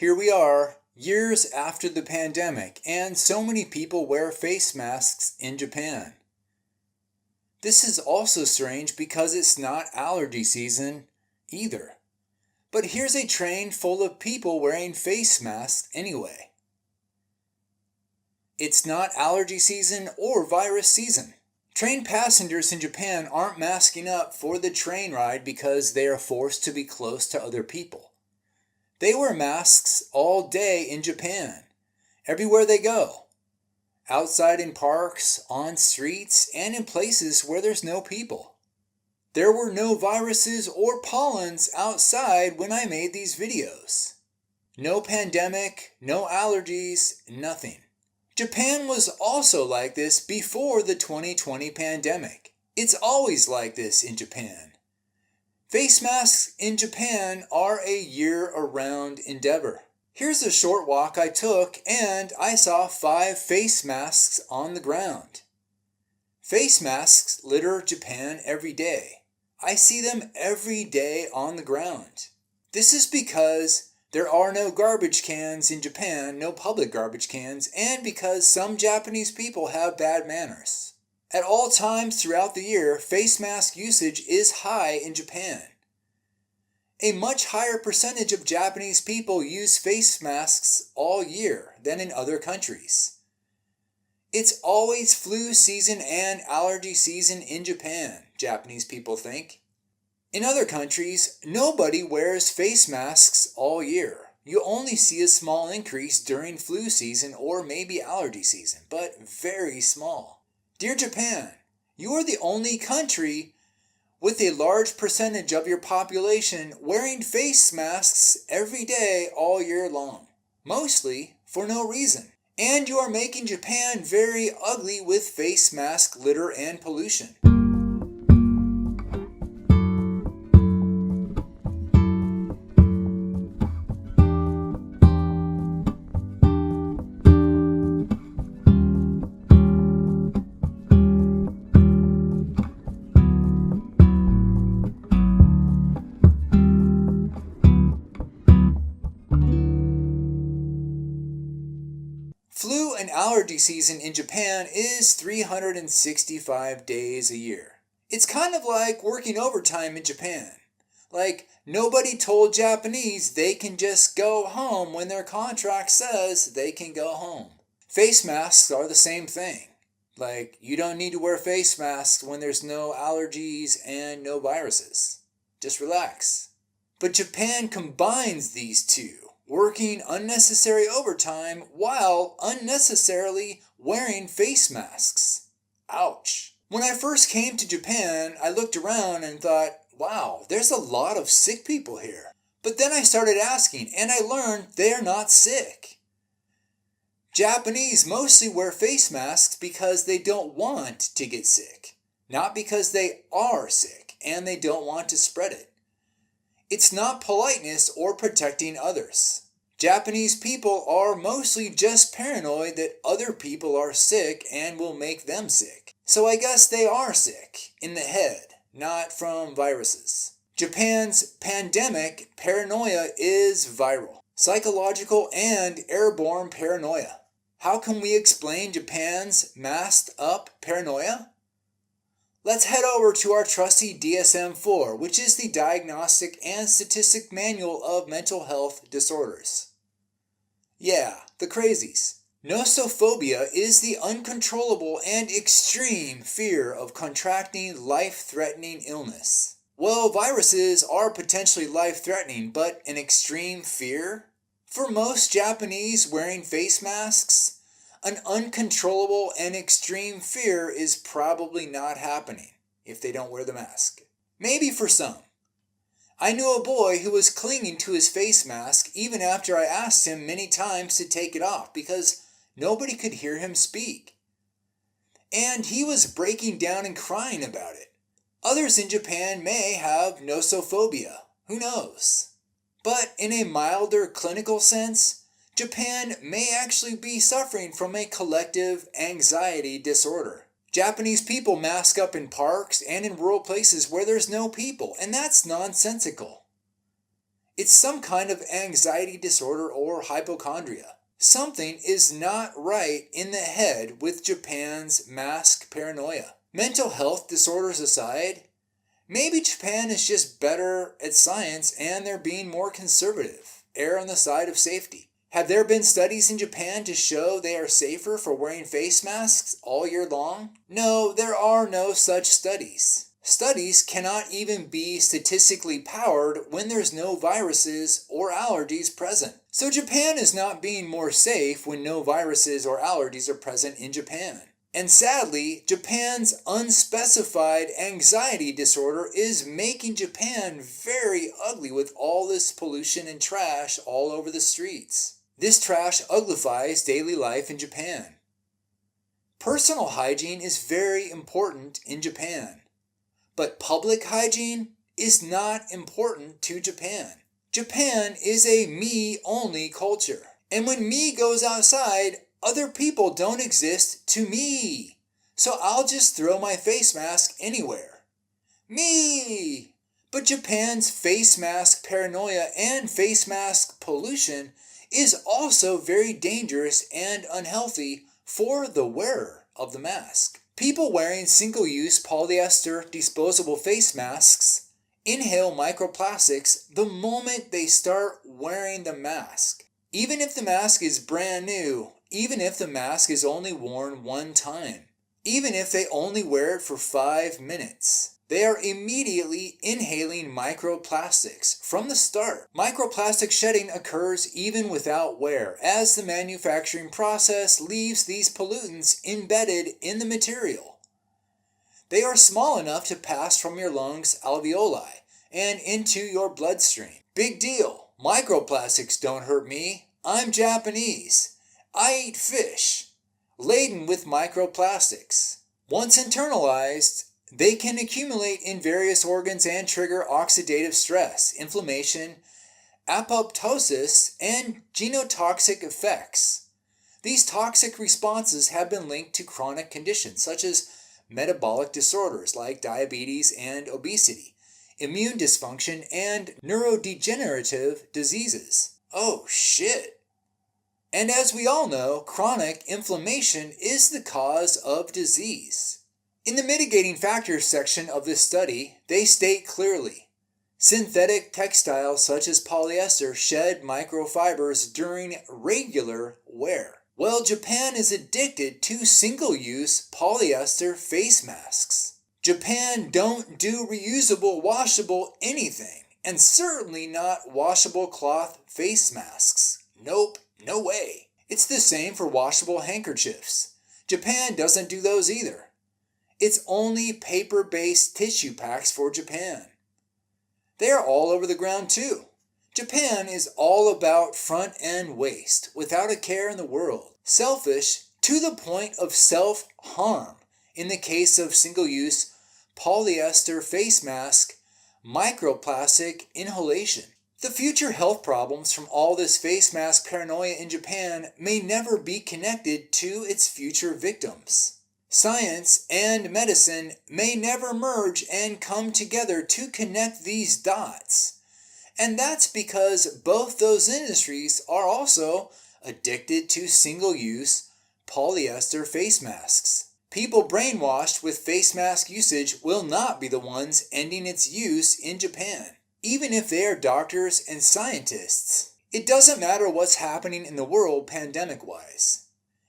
Here we are, years after the pandemic, and so many people wear face masks in Japan. This is also strange because it's not allergy season either. But here's a train full of people wearing face masks anyway. It's not allergy season or virus season. Train passengers in Japan aren't masking up for the train ride because they are forced to be close to other people. They wear masks all day in Japan, everywhere they go. Outside in parks, on streets, and in places where there's no people. There were no viruses or pollens outside when I made these videos. No pandemic, no allergies, nothing. Japan was also like this before the 2020 pandemic. It's always like this in Japan. Face masks in Japan are a year-round endeavor. Here's a short walk I took and I saw 5 face masks on the ground. Face masks litter Japan every day. I see them every day on the ground. This is because there are no garbage cans in Japan, no public garbage cans, and because some Japanese people have bad manners. At all times throughout the year, face mask usage is high in Japan. A much higher percentage of Japanese people use face masks all year than in other countries. It's always flu season and allergy season in Japan, Japanese people think. In other countries, nobody wears face masks all year. You only see a small increase during flu season or maybe allergy season, but very small. Dear Japan, you are the only country with a large percentage of your population wearing face masks every day all year long, mostly for no reason. And you are making Japan very ugly with face mask litter and pollution. Flu and allergy season in Japan is 365 days a year. It's kind of like working overtime in Japan. Like, nobody told Japanese they can just go home when their contract says they can go home. Face masks are the same thing. Like, you don't need to wear face masks when there's no allergies and no viruses. Just relax. But Japan combines these two, working unnecessary overtime while unnecessarily wearing face masks. Ouch. When I first came to Japan, I looked around and thought, wow, there's a lot of sick people here. But then I started asking, and I learned they're not sick. Japanese mostly wear face masks because they don't want to get sick, not because they are sick and they don't want to spread it. It's not politeness or protecting others. Japanese people are mostly just paranoid that other people are sick and will make them sick. So I guess they are sick in the head, not from viruses. Japan's pandemic paranoia is viral, psychological and airborne paranoia. How can we explain Japan's masked up paranoia? Let's head over to our trusty DSM-4, which is the Diagnostic and Statistic Manual of Mental Health Disorders. Yeah, the crazies. Nosophobia is the uncontrollable and extreme fear of contracting life-threatening illness. Well, viruses are potentially life-threatening, but an extreme fear? For most Japanese wearing face masks, an uncontrollable and extreme fear is probably not happening if they don't wear the mask. Maybe for some. I knew a boy who was clinging to his face mask even after I asked him many times to take it off because nobody could hear him speak. And he was breaking down and crying about it. Others in Japan may have nosophobia. Who knows? But in a milder clinical sense, Japan may actually be suffering from a collective anxiety disorder. Japanese people mask up in parks and in rural places where there's no people, and that's nonsensical. It's some kind of anxiety disorder or hypochondria. Something is not right in the head with Japan's mask paranoia. Mental health disorders aside, maybe Japan is just better at science and they're being more conservative, err on the side of safety. Have there been studies in Japan to show they are safer for wearing face masks all year long? No, there are no such studies. Studies cannot even be statistically powered when there's no viruses or allergies present. So Japan is not being more safe when no viruses or allergies are present in Japan. And sadly, Japan's unspecified anxiety disorder is making Japan very ugly with all this pollution and trash all over the streets. This trash uglifies daily life in Japan. Personal hygiene is very important in Japan, but public hygiene is not important to Japan. Japan is a me-only culture, and when me goes outside, other people don't exist to me. So I'll just throw my face mask anywhere. Me! But Japan's face mask paranoia and face mask pollution is also very dangerous and unhealthy for the wearer of the mask. People wearing single-use polyester disposable face masks inhale microplastics the moment they start wearing the mask. Even if the mask is brand new, even if the mask is only worn one time, even if they only wear it for 5 minutes, they are immediately inhaling microplastics from the start. Microplastic shedding occurs even without wear, as the manufacturing process leaves these pollutants embedded in the material. They are small enough to pass from your lungs' alveoli and into your bloodstream. Big deal. Microplastics don't hurt me. I'm Japanese. I eat fish laden with microplastics. Once internalized, they can accumulate in various organs and trigger oxidative stress, inflammation, apoptosis, and genotoxic effects. These toxic responses have been linked to chronic conditions such as metabolic disorders like diabetes and obesity, immune dysfunction, and neurodegenerative diseases. Oh shit! And as we all know, chronic inflammation is the cause of disease. In the mitigating factors section of this study, they state clearly, synthetic textiles such as polyester shed microfibers during regular wear. Well, Japan is addicted to single-use polyester face masks. Japan don't do reusable, washable anything, and certainly not washable cloth face masks. Nope, no way. It's the same for washable handkerchiefs. Japan doesn't do those either. It's only paper-based tissue packs for Japan. They are all over the ground too. Japan is all about front and waist, without a care in the world. Selfish to the point of self-harm in the case of single-use polyester face mask, microplastic inhalation. The future health problems from all this face mask paranoia in Japan may never be connected to its future victims. Science and medicine may never merge and come together to connect these dots. And that's because both those industries are also addicted to single-use polyester face masks. People brainwashed with face mask usage will not be the ones ending its use in Japan, even if they are doctors and scientists. It doesn't matter what's happening in the world pandemic-wise.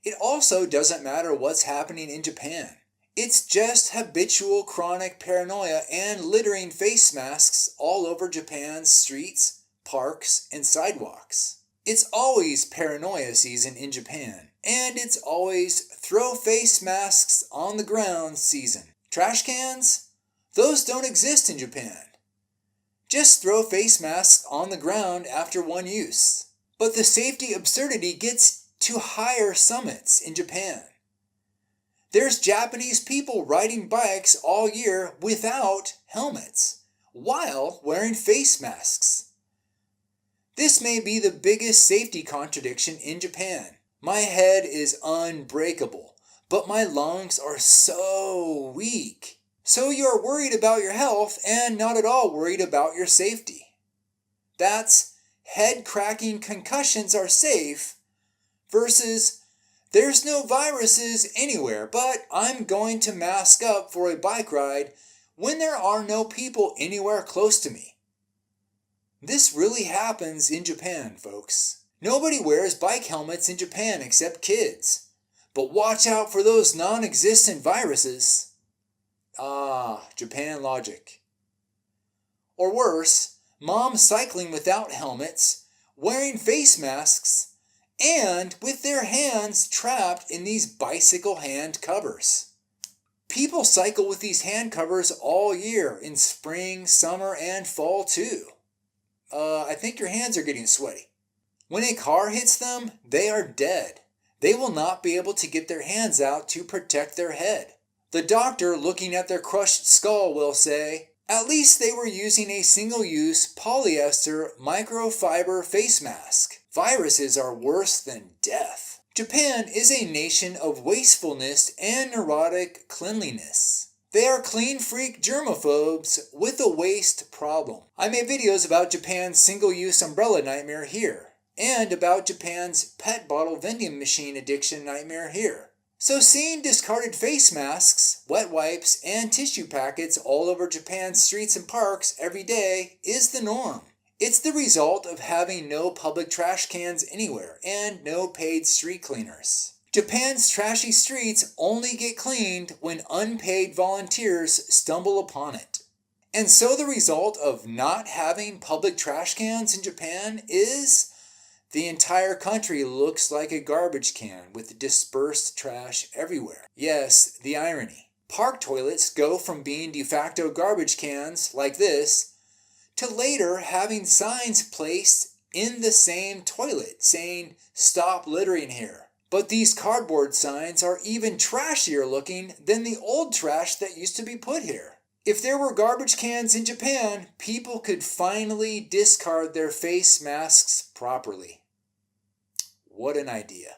It also doesn't matter what's happening in Japan. It's just habitual chronic paranoia and littering face masks all over Japan's streets, parks, and sidewalks. It's always paranoia season in Japan, and it's always throw face masks on the ground season. Trash cans? Those don't exist in Japan. Just throw face masks on the ground after one use. But the safety absurdity gets to higher summits in Japan. There's Japanese people riding bikes all year without helmets, while wearing face masks. This may be the biggest safety contradiction in Japan. My head is unbreakable, but my lungs are so weak. So you're worried about your health and not at all worried about your safety. That's head-cracking concussions are safe versus there's no viruses anywhere, but I'm going to mask up for a bike ride when there are no people anywhere close to me. This really happens in Japan, folks. Nobody wears bike helmets in Japan except kids. But watch out for those non-existent viruses. Ah, Japan logic. Or worse, moms cycling without helmets, wearing face masks, and with their hands trapped in these bicycle hand covers. People cycle with these hand covers all year, in spring, summer, and fall too. I think your hands are getting sweaty. When a car hits them, they are dead. They will not be able to get their hands out to protect their head. The doctor looking at their crushed skull will say, at least they were using a single-use polyester microfiber face mask. Viruses are worse than death. Japan is a nation of wastefulness and neurotic cleanliness. They are clean freak germaphobes with a waste problem. I made videos about Japan's single-use umbrella nightmare here, and about Japan's pet bottle vending machine addiction nightmare here. So seeing discarded face masks, wet wipes, and tissue packets all over Japan's streets and parks every day is the norm. It's the result of having no public trash cans anywhere and no paid street cleaners. Japan's trashy streets only get cleaned when unpaid volunteers stumble upon it. And so the result of not having public trash cans in Japan is the entire country looks like a garbage can with dispersed trash everywhere. Yes, the irony. Park toilets go from being de facto garbage cans like this to later having signs placed in the same toilet saying, "Stop littering here." But these cardboard signs are even trashier looking than the old trash that used to be put here. If there were garbage cans in Japan, people could finally discard their face masks properly. What an idea.